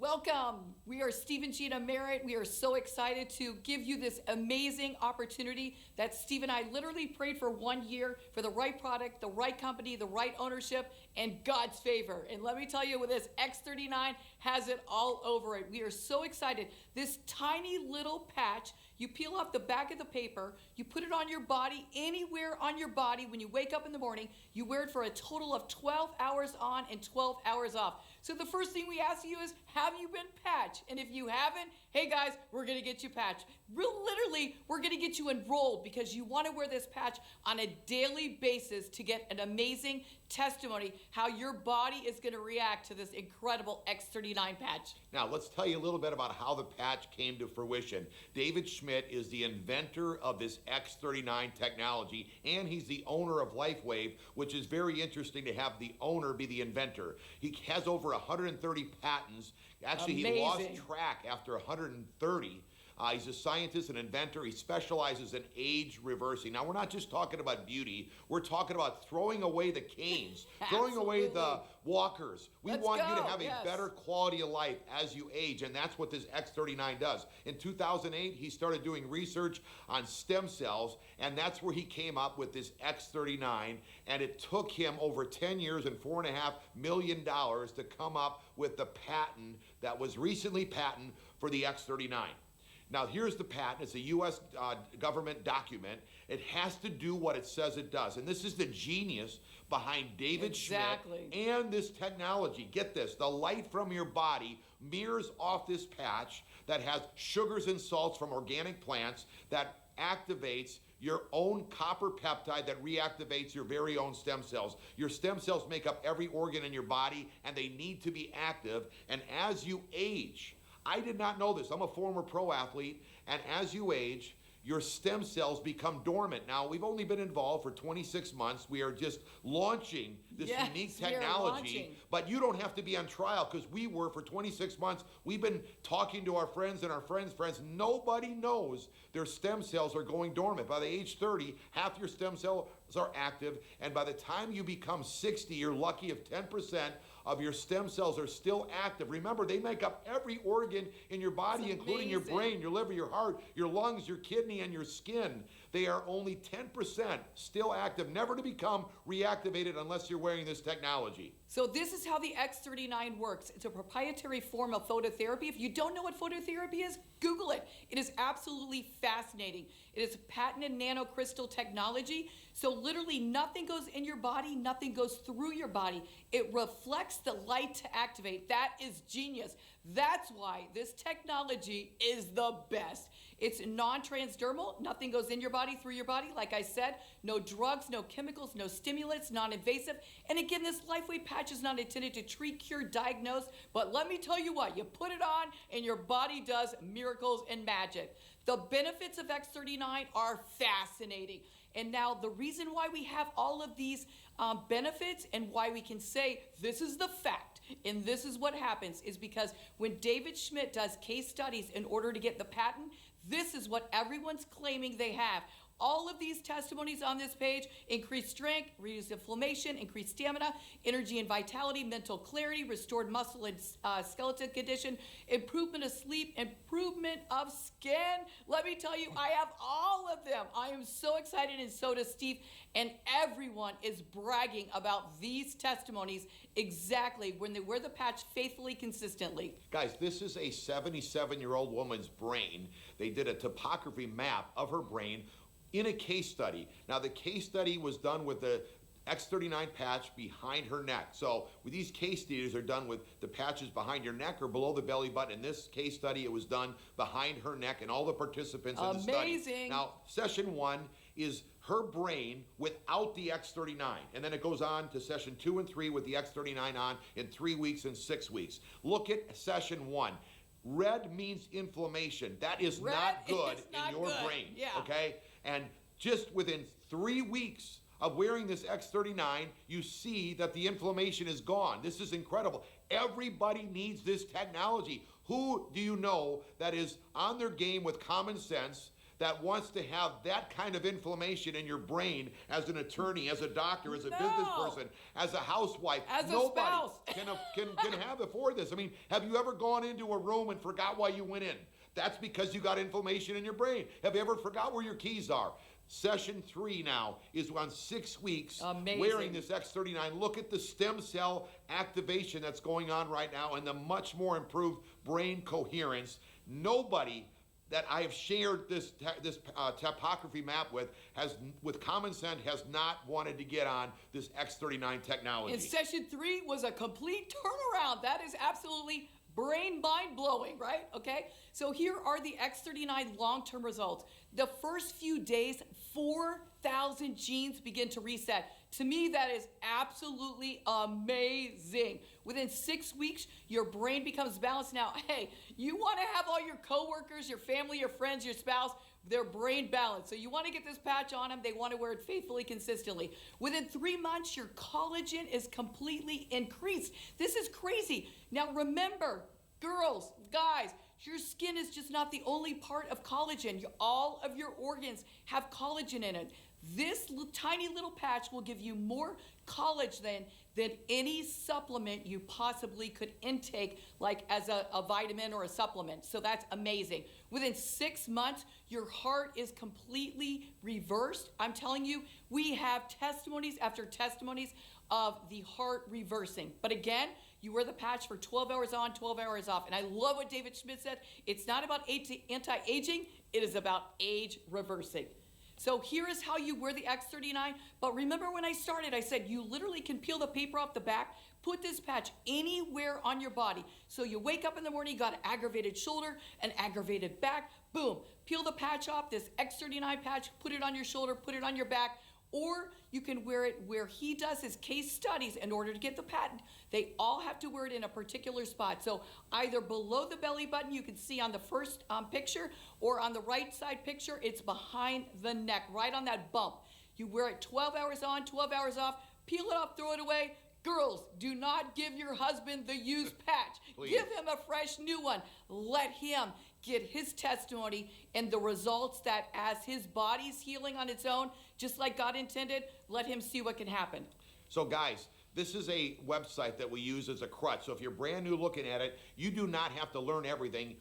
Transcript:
Welcome. We are Steve and Gina Merritt. We are so excited to give you this amazing opportunity that Steve and I literally prayed for 1 year for the right product, the right company, the right ownership, and God's favor. And let me tell you, with this X39 has it all over it. We are so excited. This tiny little patch, you peel off the back of the paper, you put it on your body, anywhere on your body. When you wake up in the morning, you wear it for a total of 12 hours on and 12 hours off. So the first thing we ask you is, have you been patched? And if you haven't, hey guys, we're gonna get you patched. Literally, we're gonna get you enrolled because you wanna wear this patch on a daily basis to get an amazing testimony how your body is gonna react to this incredible X39 patch. Now, let's tell you a little bit about how the patch came to fruition. David Schmidt is the inventor of this X39 technology, and he's the owner of LifeWave, which is very interesting to have the owner be the inventor. He has over 130 patents. Actually, Amazing. he lost track after 130. He's a scientist and inventor. He specializes in age reversing. Now, we're not just talking about beauty. We're talking about throwing away the canes, throwing away the walkers. We want you to have a better quality of life as you age, and that's what this X39 does. In 2008, he started doing research on stem cells, and that's where he came up with this X39, and it took him over 10 years and $4.5 million to come up with the patent that was recently patented for the X39. Now, here's the patent. It's a U.S. government document. It has to do what it says it does. And this is the genius behind David Schmidt and this technology. Get this. The light from your body mirrors off this patch that has sugars and salts from organic plants that activates your own copper peptide that reactivates your very own stem cells. Your stem cells make up every organ in your body, and they need to be active. And as you age, I did not know this. I'm a former pro athlete, and as you age, your stem cells become dormant. Now, we've only been involved for 26 months. We are just launching this unique technology, but you don't have to be on trial because we were for 26 months. We've been talking to our friends and our friends' friends. Nobody knows their stem cells are going dormant. By the age 30, half your stem cells are active, and by the time you become 60, you're lucky if 10% of your stem cells are still active. Remember, they make up every organ in your body, including your brain, your liver, your heart, your lungs, your kidney, and your skin. They are only 10% still active, never to become reactivated unless you're wearing this technology. So this is how the X39 works. It's a proprietary form of phototherapy. If you don't know what phototherapy is, Google it. It is absolutely fascinating. It is patented nanocrystal technology. So literally nothing goes in your body, nothing goes through your body. It reflects the light to activate. That is genius. That's why this technology is the best. It's non-transdermal. Nothing goes in your body, through your body. Like I said, no drugs, no chemicals, no stimulants, non-invasive. And again, this LifeWave patch is not intended to treat, cure, diagnose. But let me tell you what, you put it on and your body does miracles and magic. The benefits of X39 are fascinating. And now the reason why we have all of these benefits and why we can say this is the fact and this is what happens is because when David Schmidt does case studies in order to get the patent, this is what everyone's claiming they have. All of these testimonies on this page: increased strength, reduced inflammation, increased stamina, energy and vitality, mental clarity, restored muscle and skeleton condition, improvement of sleep, improvement of skin. Let me tell you, I have all of them. I am so excited, and so does Steve, and everyone is bragging about these testimonies exactly when they wear the patch faithfully, consistently. Guys, this is a 77-year-old woman's brain. They did a topography map of her brain in a case study. Now, the case study was done with the X39 patch behind her neck. So with these case studies are done with the patches behind your neck or below the belly button. In this case study, it was done behind her neck and all the participants in the study. Now, session 1 is her brain without the X39. And then it goes on to session 2 and 3 with the X39 on in 3 weeks and 6 weeks. Look at session 1. Red means inflammation. That is not good in your brain, okay? And just within 3 weeks of wearing this X39, you see that the inflammation is gone. This is incredible. Everybody needs this technology. Who do you know that is on their game with common sense, that wants to have that kind of inflammation in your brain as an attorney, as a doctor, as a business person, as a housewife. As a Nobody spouse. can have it for this. I mean, have you ever gone into a room and forgot why you went in? That's because you got inflammation in your brain. Have you ever forgot where your keys are? Session 3 now is on 6 weeks. Amazing. Wearing this X39. Look at the stem cell activation that's going on right now and the much more improved brain coherence. Nobody that I have shared this topography map with common sense, has not wanted to get on this X39 technology. And session 3 was a complete turnaround. That is absolutely brain mind blowing, right? Okay. So here are the X39 long-term results. The first few days, 4,000 genes begin to reset. To me, that is absolutely amazing. Within 6 weeks, your brain becomes balanced. Now, hey, you want to have all your coworkers, your family, your friends, your spouse, their brain balanced. So you want to get this patch on them. They want to wear it faithfully, consistently. Within 3 months, your collagen is completely increased. This is crazy. Now, remember, girls, guys, your skin is just not the only part of collagen. All of your organs have collagen in it. This tiny little patch will give you more collagen than any supplement you possibly could intake, like as a vitamin or a supplement. So that's amazing. Within 6 months, your heart is completely reversed. I'm telling you, we have testimonies after testimonies of the heart reversing. But again, you wear the patch for 12 hours on, 12 hours off. And I love what David Schmidt said. It's not about anti-aging, it is about age reversing. So here is how you wear the X39. But remember when I started, I said you literally can peel the paper off the back, put this patch anywhere on your body. So you wake up in the morning, you got an aggravated shoulder, an aggravated back, boom, peel the patch off, this X39 patch, put it on your shoulder, put it on your back. Or you can wear it where he does his case studies in order to get the patent. They all have to wear it in a particular spot. So either below the belly button, you can see on the first picture, or on the right side picture, it's behind the neck, right on that bump. You wear it 12 hours on, 12 hours off, peel it off, throw it away. Girls, do not give your husband the used patch. Please. Give him a fresh new one. Let him get his testimony and the results that as his body's healing on its own, just like God intended, let him see what can happen. So guys, this is a website that we use as a crutch. So if you're brand new looking at it, you do not have to learn everything.